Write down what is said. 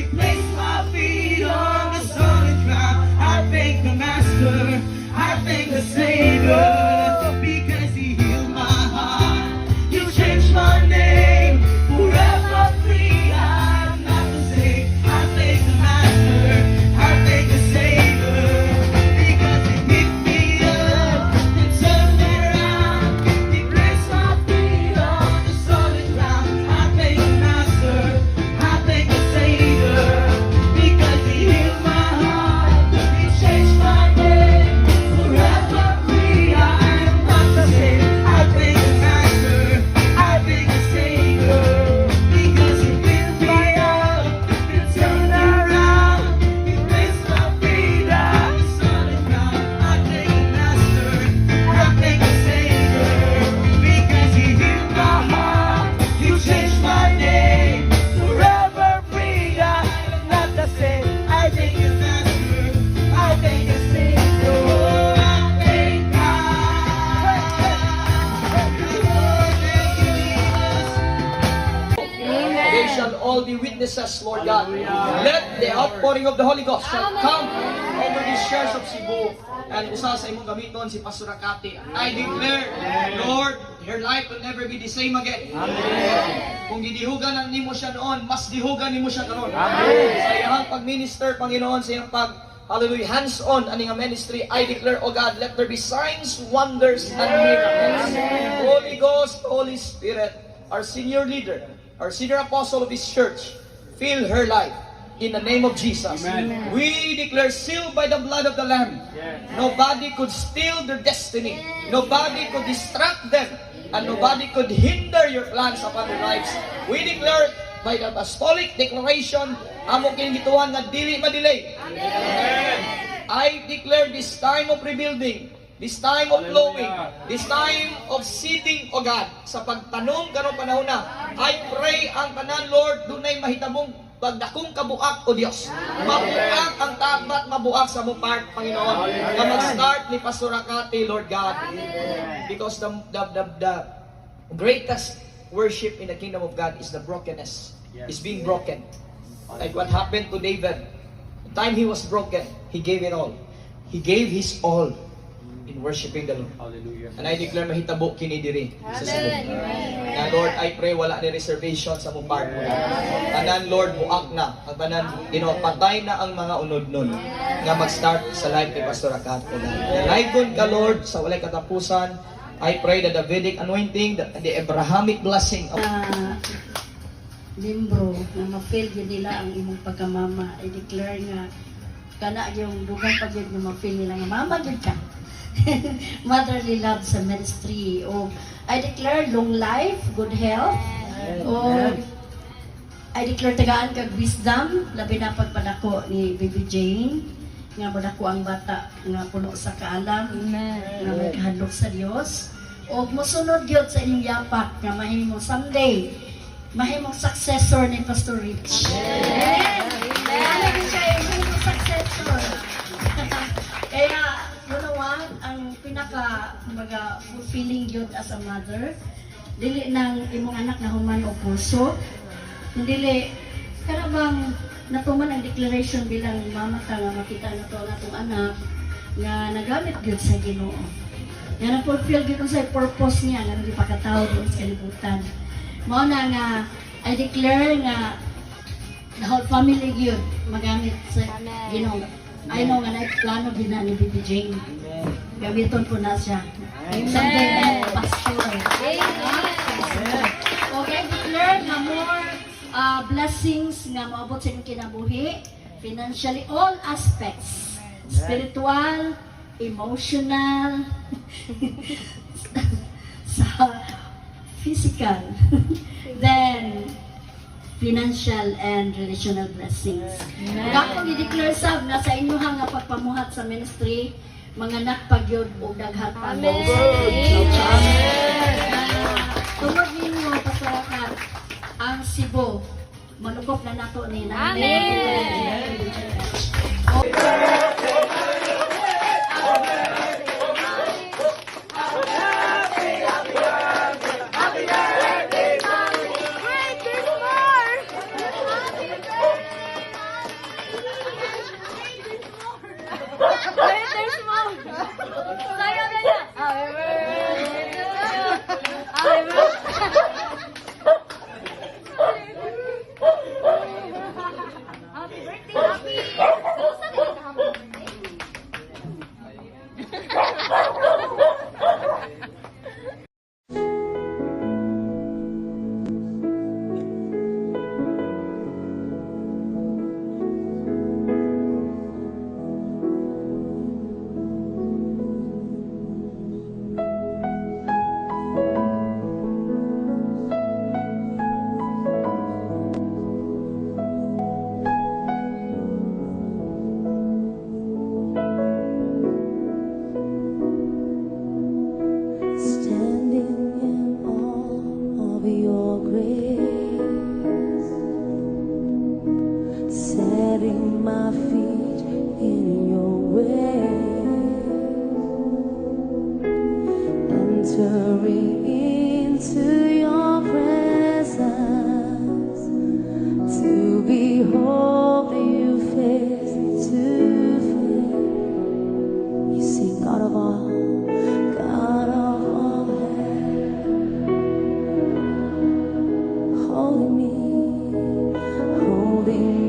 He placed my feet on the solid ground. I thank the Master, I thank the Savior, because He healed my heart. You changed my name, forever free. I'm not the same. I thank the Master, I thank the Savior, because He picked me up and turned me around. He placed my feet on the solid ground. I thank the Master, I thank the Savior, because He healed my heart. He changed my name, forever free. I am not the same. I thank the Master, I thank the Savior, because He picked me up and turned around. He placed my feet on the solid ground. I thank the Master, I thank the Savior, because He healed my heart. He changed my name, forever free. I am not the same. I thank the Master, I thank the Savior. I thank God. They shall all be witnesses, Lord God. Let the outpouring of the Holy Ghost shall come over this church of Cebu. And usa sa imong gamiton si Pastor Akati. I declare, Lord, her life will never be the same again. Kung gidihugan nimo siya noon, mas dihugan nimo siya karon. Sa iyang pag-minister, Panginoon, sa iyang hallelujah, hands-on aning ministry, I declare, oh God, let there be signs, wonders, and miracles. Holy Ghost, Holy Spirit, our senior leader, our senior apostle of this church, fill her life in the name of Jesus. Amen. We declare, sealed by the blood of the Lamb. Nobody could steal their destiny. Nobody could distract them. And nobody could hinder your plans upon their lives. We declare by the apostolic declaration, amo kinigituhan na dili madelay. I declare this time of rebuilding, this time of flowing, this time of seeding, O God, sa pagtanong karong panahon na, I pray ang tanan, Lord, dunay mahitabong pagdakong kabuak, O Diyos. Mabuak ang tabat, mabuak sa mong part, Panginoon, na mag-start ni Pastor Akati, Lord God. Because the greatest worship in the kingdom of God is the brokenness. Is being broken. Like what happened to David. The time he was broken, he gave it all. He gave his all in worshiping the Lord. Hallelujah. And I declare mahitabo kini diri sa Cebu. Na Lord, I pray wala ni reservation sa mong part. Tanan, Lord, buak na. Ang tanan, patay na ang mga unod-nun nga mag-start sa life ni Pastor Akati. Nalaykon ka, Lord, sa walay katapusan. I pray that the Vedic anointing, the Abrahamic blessing of Limbro na ma-feel yun nila ang imong pagkamama. I declare nga kana yung dugang pag yun ma-feel nila nga mama yun ka. Motherly love sa ministry. O I declare long life, good health. O I declare tagaan kag wisdom, labi na pagpadako ni Baby Jane nga padako ang bata nga puno sa kaalam, nga may kahadlok sa Dios. O mosunod gyud sa inyong yapak nga mahimo someday mahimong successor ni Pastor Rich. Yes! Ano din siya yung successor? Kaya, you know what? Ang fulfilling yun as a mother, dili ng imong anak na human o puso, dili, karabang natuman ang declaration bilang mama ka nga makita na to na itong anak nga nagamit yun sa Ginoo. Nga na-fulfill yun sa purpose niya nga nagipakatao doon sa kalibutan. Mao na nga, I declare nga the whole family yun magamit sa Ginoo. I know nga nagplano din na ni Baby Jane. Gamiton po na siya. Someday na pastor. Okay, declare nga more blessings nga maabot sa inyong kinabuhi. Financially, all aspects. Spiritual, emotional, sa physical, then financial and relational blessings. Kakong i-declare sab na sa inyong nga pagpamuhat sa ministry, mga nakpagyod o daghat pa. Tungod ninyo, pasarakat, ang Cebu, manugop na nato ni holding